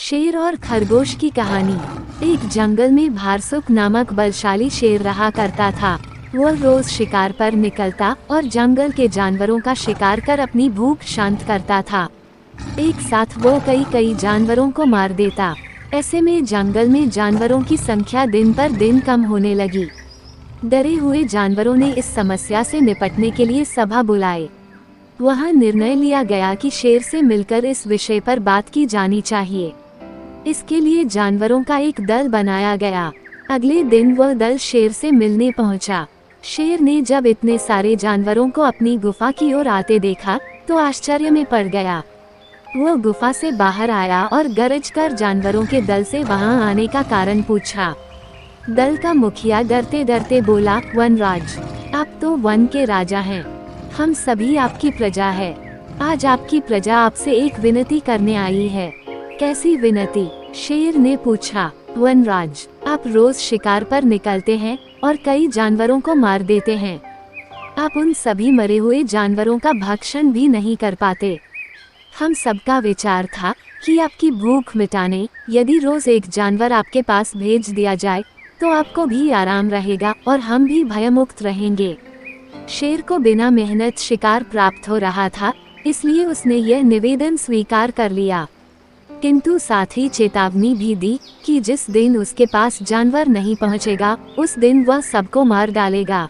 शेर और खरगोश की कहानी। एक जंगल में भारसुक नामक बलशाली शेर रहा करता था। वह रोज शिकार पर निकलता और जंगल के जानवरों का शिकार कर अपनी भूख शांत करता था। एक साथ वो कई जानवरों को मार देता। ऐसे में जंगल में जानवरों की संख्या दिन पर दिन कम होने लगी। डरे हुए जानवरों ने इस समस्या से निपटने के लिए सभा बुलाए। वहाँ निर्णय लिया गया कि शेर से मिलकर इस विषय पर बात की जानी चाहिए। इसके लिए जानवरों का एक दल बनाया गया। अगले दिन वह दल शेर से मिलने पहुंचा। शेर ने जब इतने सारे जानवरों को अपनी गुफा की ओर आते देखा तो आश्चर्य में पड़ गया। वह गुफा से बाहर आया और गरज कर जानवरों के दल से वहां आने का कारण पूछा। दल का मुखिया डरते डरते बोला, वनराज, आप तो वन के राजा हैं। हम सभी आपकी प्रजा है। आज आपकी प्रजा आपसे एक विनती करने आई है। कैसी विनती? शेर ने पूछा। वनराज, आप रोज शिकार पर निकलते हैं और कई जानवरों को मार देते हैं। आप उन सभी मरे हुए जानवरों का भक्षण भी नहीं कर पाते। हम सबका विचार था कि आपकी भूख मिटाने यदि रोज एक जानवर आपके पास भेज दिया जाए तो आपको भी आराम रहेगा और हम भी भयमुक्त रहेंगे। शेर को बिना मेहनत शिकार प्राप्त हो रहा था, इसलिए उसने यह निवेदन स्वीकार कर लिया, किंतु साथ ही चेतावनी भी दी कि जिस दिन उसके पास जानवर नहीं पहुंचेगा उस दिन वह सबको मार डालेगा।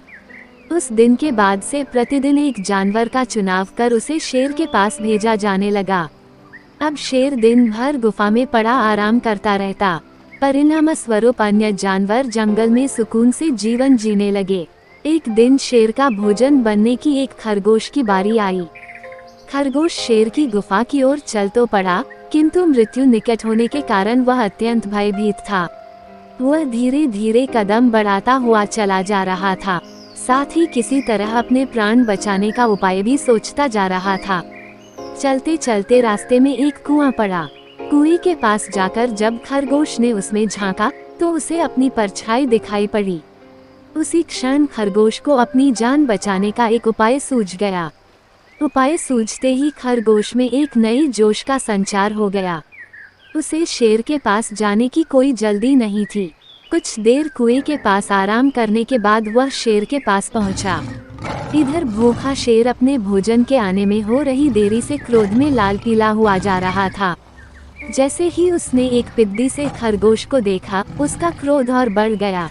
उस दिन के बाद से प्रतिदिन एक जानवर का चुनाव कर उसे शेर के पास भेजा जाने लगा। अब शेर दिन भर गुफा में पड़ा आराम करता रहता। परिणाम स्वरूप अन्य जानवर जंगल में सुकून से जीवन जीने लगे। एक दिन शेर का भोजन बनने की एक खरगोश की बारी आई। खरगोश शेर की गुफा की ओर चल तो पड़ा, किंतु मृत्यु निकट होने के कारण वह अत्यंत भयभीत था। वह धीरे धीरे कदम बढ़ाता हुआ चला जा रहा था, साथ ही किसी तरह अपने प्राण बचाने का उपाय भी सोचता जा रहा था। चलते चलते रास्ते में एक कुआं पड़ा। कुएं के पास जाकर जब खरगोश ने उसमें झांका तो उसे अपनी परछाई दिखाई पड़ी। उसी क्षण खरगोश को अपनी जान बचाने का एक उपाय सूझ गया। उपाय सूझते ही खरगोश में एक नई जोश का संचार हो गया। उसे शेर के पास जाने की कोई जल्दी नहीं थी। कुछ देर कुएं के पास आराम करने के बाद वह शेर के पास पहुंचा। इधर भूखा शेर अपने भोजन के आने में हो रही देरी से क्रोध में लाल पीला हुआ जा रहा था। जैसे ही उसने एक पिद्दी से खरगोश को देखा, उसका क्रोध और बढ़ गया।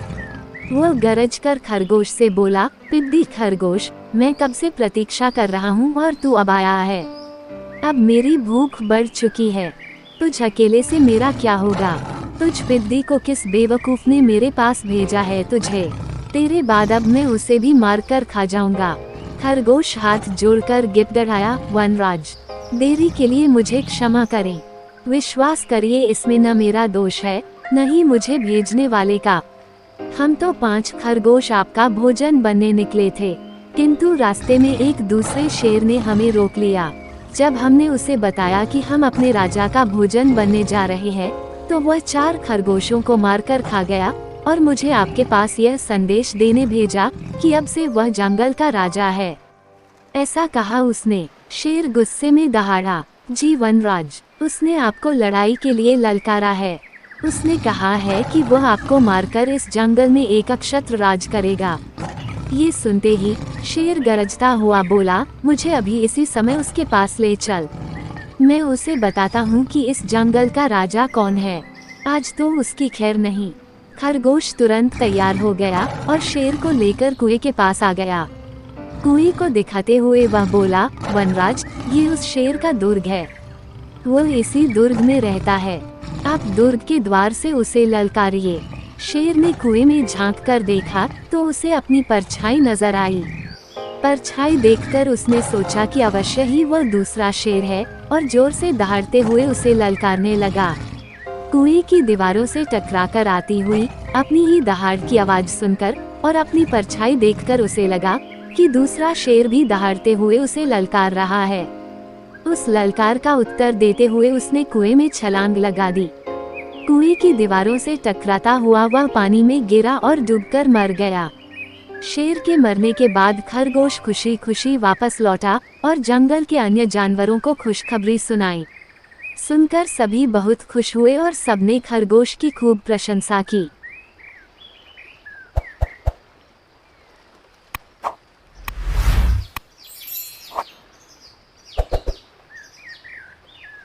वह गरज कर खरगोश से बोला, पिद्दी खरगोश, मैं कब से प्रतीक्षा कर रहा हूँ और तू अब आया है। अब मेरी भूख बढ़ चुकी है। तुझ अकेले से मेरा क्या होगा? तुझ पिद्दी को किस बेवकूफ ने मेरे पास भेजा है तुझे? तेरे बाद अब मैं उसे भी मार कर खा जाऊंगा। खरगोश हाथ जोड़कर गिड़गिड़ाया, वनराज, देरी के लिए मुझे क्षमा करें। विश्वास करिए, इसमें न मेरा दोष है न ही मुझे भेजने वाले का। हम तो 5 खरगोश आपका भोजन बनने निकले थे, किंतु रास्ते में एक दूसरे शेर ने हमें रोक लिया। जब हमने उसे बताया कि हम अपने राजा का भोजन बनने जा रहे हैं, तो वह 4 खरगोशों को मारकर खा गया और मुझे आपके पास यह संदेश देने भेजा कि अब से वह जंगल का राजा है। ऐसा कहा उसने। शेर गुस्से में दहाड़ा, जी वनराज, उसने आपको लड़ाई के लिए ललकारा है। उसने कहा है कि वह आपको मारकर इस जंगल में एकछत्र राज करेगा। ये सुनते ही शेर गरजता हुआ बोला, मुझे अभी इसी समय उसके पास ले चल। मैं उसे बताता हूँ कि इस जंगल का राजा कौन है। आज तो उसकी खैर नहीं। खरगोश तुरंत तैयार हो गया और शेर को लेकर कुएं के पास आ गया। कुएं को दिखाते हुए वह बोला, वनराज, ये उस शेर का दुर्ग है। वह इसी दुर्ग में रहता है। आप दुर्ग के द्वार से उसे ललकारिए। शेर ने कुएं में झांक कर देखा तो उसे अपनी परछाई नजर आई। परछाई देखकर उसने सोचा कि अवश्य ही वह दूसरा शेर है और जोर से दहाड़ते हुए उसे ललकारने लगा। कुएं की दीवारों से टकराकर आती हुई अपनी ही दहाड़ की आवाज सुनकर और अपनी परछाई देखकर उसे लगा कि दूसरा शेर भी दहाड़ते हुए उसे ललकार रहा है। उस ललकार का उत्तर देते हुए उसने कुएं में छलांग लगा दी। कुएं की दीवारों से टकराता हुआ वह पानी में गिरा और डूबकर मर गया। शेर के मरने के बाद खरगोश खुशी खुशी वापस लौटा और जंगल के अन्य जानवरों को खुशखबरी सुनाई। सुनकर सभी बहुत खुश हुए और सबने खरगोश की खूब प्रशंसा की।